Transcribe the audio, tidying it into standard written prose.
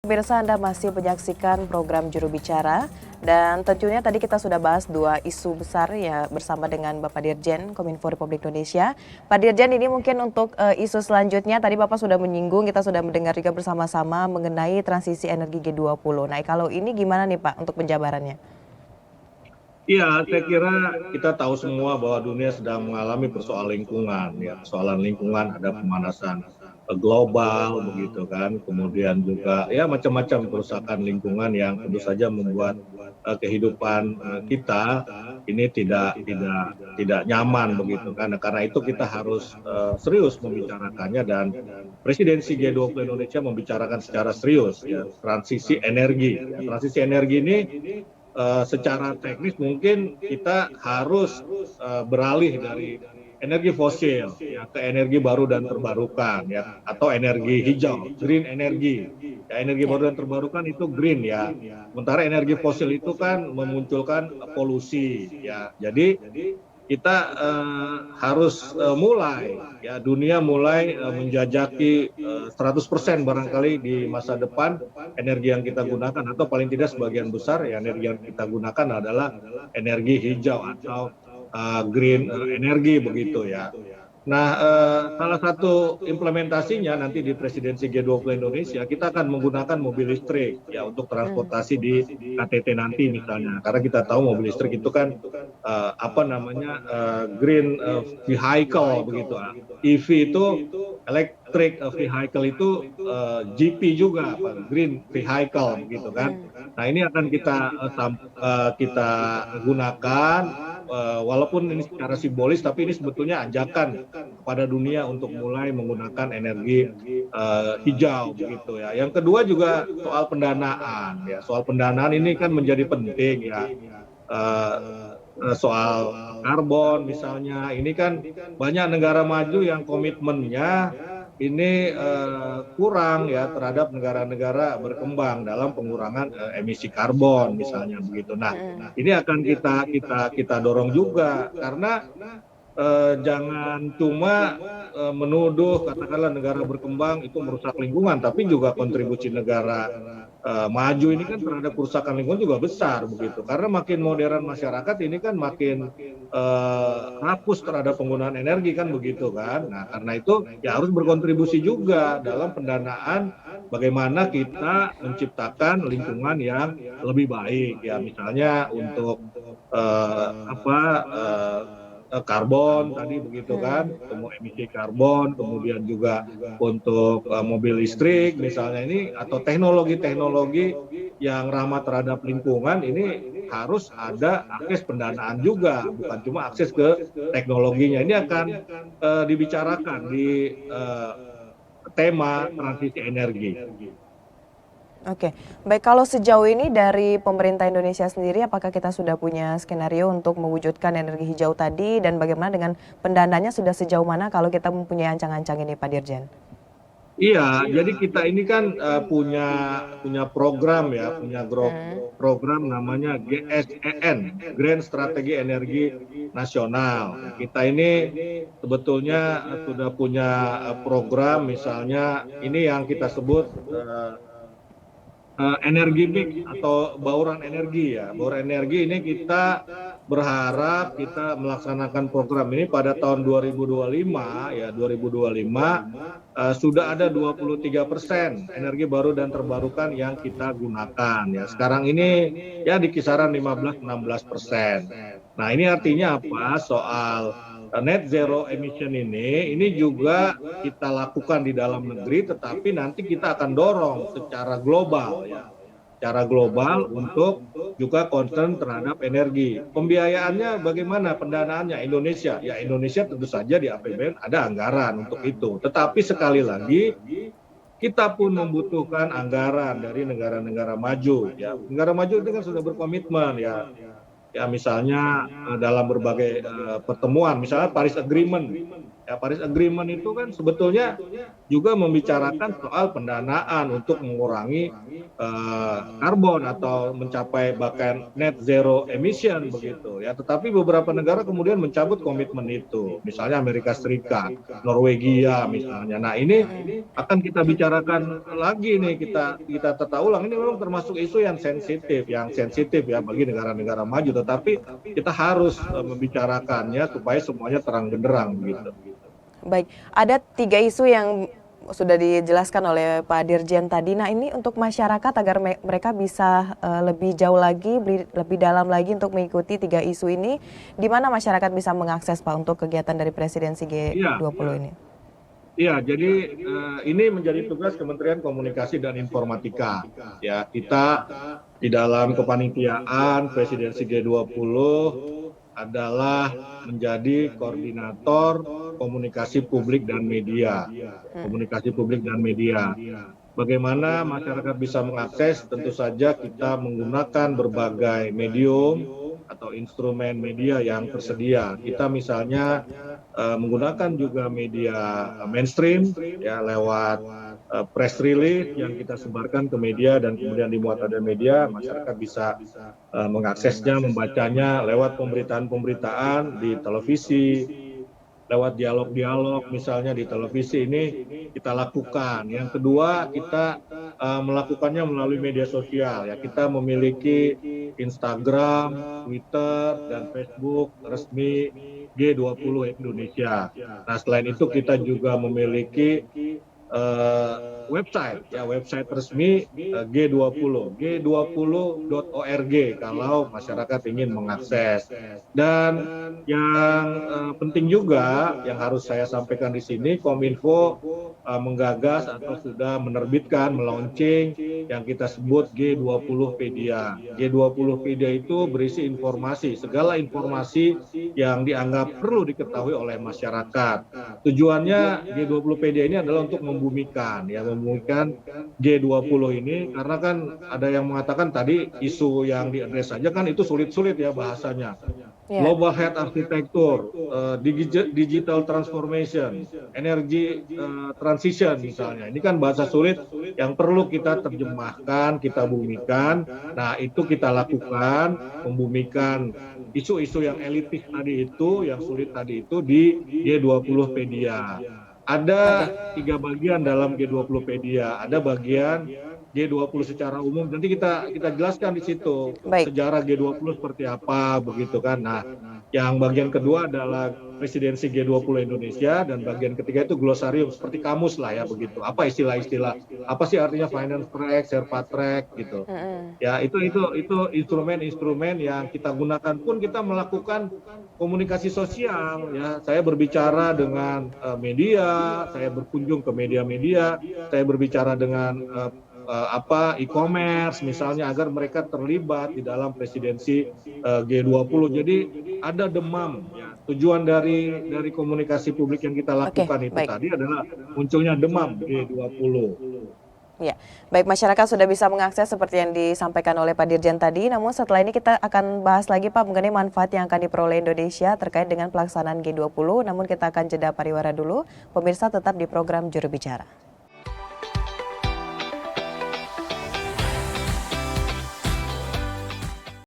Pemirsa, Anda masih menyaksikan program Juru Bicara dan tentunya tadi kita sudah bahas dua isu besar ya bersama dengan Bapak Dirjen Kominfo Republik Indonesia. Pak Dirjen, ini mungkin untuk isu selanjutnya tadi Bapak sudah menyinggung, kita sudah mendengar juga bersama-sama mengenai transisi energi G20. Nah, kalau ini gimana nih Pak untuk penjabarannya? Iya, saya kira kita tahu semua bahwa dunia sedang mengalami persoalan lingkungan, ya, persoalan lingkungan, ada pemanasan global, begitu kan, kemudian juga ya macam-macam kerusakan lingkungan yang tentu saja membuat kehidupan kita ini tidak nyaman, begitu kan. Nah, karena itu kita harus serius membicarakannya dan Presidensi G20 Indonesia membicarakan secara serius, ya, transisi energi. Ya, transisi energi ini secara teknis mungkin kita harus beralih dari energi fosil ya ke energi baru dan terbarukan ya atau energi hijau, green energy. Ya, energi baru dan terbarukan itu green ya. Sementara energi fosil itu kan memunculkan polusi ya. Jadi kita harus mulai ya dunia mulai menjajaki 100% barangkali di masa depan energi yang kita gunakan atau paling tidak sebagian besar ya energi yang kita gunakan adalah energi hijau atau green energy begitu ya. Nah, salah satu implementasinya nanti di Presidensi G20 Indonesia, kita akan menggunakan mobil listrik ya untuk transportasi di KTT nanti misalnya. Karena kita tahu mobil listrik itu kan green vehicle begitu. EV itu electric vehicle itu GP juga, green vehicle begitu kan. Nah, ini akan kita gunakan. Walaupun ini secara simbolis, tapi ini sebetulnya ajakan kepada dunia untuk mulai menggunakan energi hijau begitu ya. Yang kedua juga soal pendanaan ya. Soal pendanaan ini kan menjadi penting ya. Soal karbon misalnya, ini kan banyak negara maju yang komitmennya ini kurang ya terhadap negara-negara berkembang dalam pengurangan emisi karbon misalnya begitu. Nah, ini akan kita dorong juga karena jangan cuma menuduh katakanlah negara berkembang itu merusak lingkungan, tapi juga kontribusi negara maju ini kan terhadap kerusakan lingkungan juga besar begitu. Karena makin modern masyarakat ini kan makin hapus terhadap penggunaan energi kan begitu kan. Nah, karena itu ya harus berkontribusi juga dalam pendanaan bagaimana kita menciptakan lingkungan yang lebih baik ya, misalnya untuk karbon tadi begitu kan, emisi karbon, kemudian juga untuk mobil listrik misalnya ini atau teknologi-teknologi yang ramah terhadap lingkungan ini harus ada akses pendanaan juga, bukan cuma akses ke teknologinya. Ini akan dibicarakan di tema transisi energi. Oke, baik, kalau sejauh ini dari pemerintah Indonesia sendiri, apakah kita sudah punya skenario untuk mewujudkan energi hijau tadi dan bagaimana dengan pendananya sudah sejauh mana kalau kita mempunyai ancang-ancang ini Pak Dirjen? Iya, jadi kita ini kan punya program ya, program namanya GSEN, Grand Strategi Energi Nasional. Kita ini sebetulnya sudah punya program, misalnya ini yang kita sebut energi mix atau bauran energi ya. Bauran energi ini kita berharap kita melaksanakan program ini pada tahun 2025 ya, 2025 sudah ada 23% energi baru dan terbarukan yang kita gunakan ya. Sekarang ini ya di kisaran 15-16%. Nah, ini artinya apa? Soal net zero emission ini juga kita lakukan di dalam negeri, tetapi nanti kita akan dorong secara global ya, secara global untuk juga concern terhadap energi. Pembiayaannya bagaimana, pendanaannya Indonesia? Ya, Indonesia tentu saja di APBN ada anggaran untuk itu. Tetapi sekali lagi kita pun membutuhkan anggaran dari negara-negara maju ya. Negara maju itu kan sudah berkomitmen ya. Ya, misalnya dalam berbagai pertemuan, misalnya Paris Agreement Ya, Paris Agreement itu kan sebetulnya juga membicarakan soal pendanaan untuk mengurangi karbon atau mencapai bahkan net zero emission begitu ya. Tetapi beberapa negara kemudian mencabut komitmen itu, misalnya Amerika Serikat, Norwegia misalnya. Nah ini akan kita bicarakan lagi nih, kita tata ulang. Ini memang termasuk isu yang sensitif ya bagi negara-negara maju. Tetapi kita harus membicarakannya supaya semuanya terang benderang begitu. Baik, ada 3 isu yang sudah dijelaskan oleh Pak Dirjen tadi. Nah ini untuk masyarakat agar mereka bisa lebih jauh lagi, lebih dalam lagi untuk mengikuti 3 isu ini, di mana masyarakat bisa mengakses Pak untuk kegiatan dari presidensi G20 ini? Iya, jadi ini menjadi tugas Kementerian Komunikasi dan Informatika. Ya, kita di dalam kepanitiaan presidensi G20 adalah menjadi koordinator komunikasi publik dan media. Komunikasi publik dan media. Bagaimana masyarakat bisa mengakses? Tentu saja kita menggunakan berbagai medium atau instrumen media yang tersedia. Kita misalnya menggunakan juga media mainstream ya lewat press release yang kita sebarkan ke media dan kemudian dimuat pada media, masyarakat bisa mengaksesnya, membacanya lewat pemberitaan-pemberitaan di televisi, lewat dialog-dialog misalnya di televisi. Ini kita lakukan. Yang kedua, kita melakukannya melalui media sosial ya. Kita memiliki Instagram, Twitter, dan Facebook resmi G20 Indonesia. Nah, selain itu kita juga memiliki website resmi G20, g20.org kalau masyarakat ingin mengakses. Dan yang penting juga yang harus saya sampaikan di sini, Kominfo menggagas atau sudah menerbitkan, melaunching yang kita sebut G20pedia. G20pedia itu berisi informasi, segala informasi yang dianggap perlu diketahui oleh masyarakat. Tujuannya G20pedia ini adalah untuk membumikan G20 ini, karena kan ada yang mengatakan tadi isu yang diadres saja kan itu sulit-sulit ya bahasanya. Global Health Architecture, Digital Transformation, Energy Transition misalnya. Ini kan bahasa sulit yang perlu kita terjemahkan, kita bumikan. Nah itu kita lakukan, membumikan isu-isu yang elitis tadi itu, yang sulit tadi itu di G20pedia. Ada 3 bagian dalam G20pedia. Ada bagian G20 secara umum. Nanti kita jelaskan di situ sejarah G20 seperti apa begitu kan. Nah, yang bagian kedua adalah presidensi G20 Indonesia, dan bagian ketiga itu glosarium seperti kamus lah ya begitu. Apa istilah-istilah? Apa sih artinya finance track, Sherpa track gitu. Ya, itu instrumen-instrumen yang kita gunakan. Pun kita melakukan komunikasi sosial ya. Saya berbicara dengan media, saya berkunjung ke media-media, saya berbicara dengan e-commerce misalnya agar mereka terlibat di dalam presidensi G20. Jadi ada demam ya. Tujuan dari komunikasi publik yang kita lakukan tadi adalah munculnya demam G20. Ya, baik, masyarakat sudah bisa mengakses seperti yang disampaikan oleh Pak Dirjen tadi. Namun setelah ini kita akan bahas lagi Pak mengenai manfaat yang akan diperoleh Indonesia terkait dengan pelaksanaan G20. Namun kita akan jeda pariwara dulu. Pemirsa tetap di program Juru Bicara.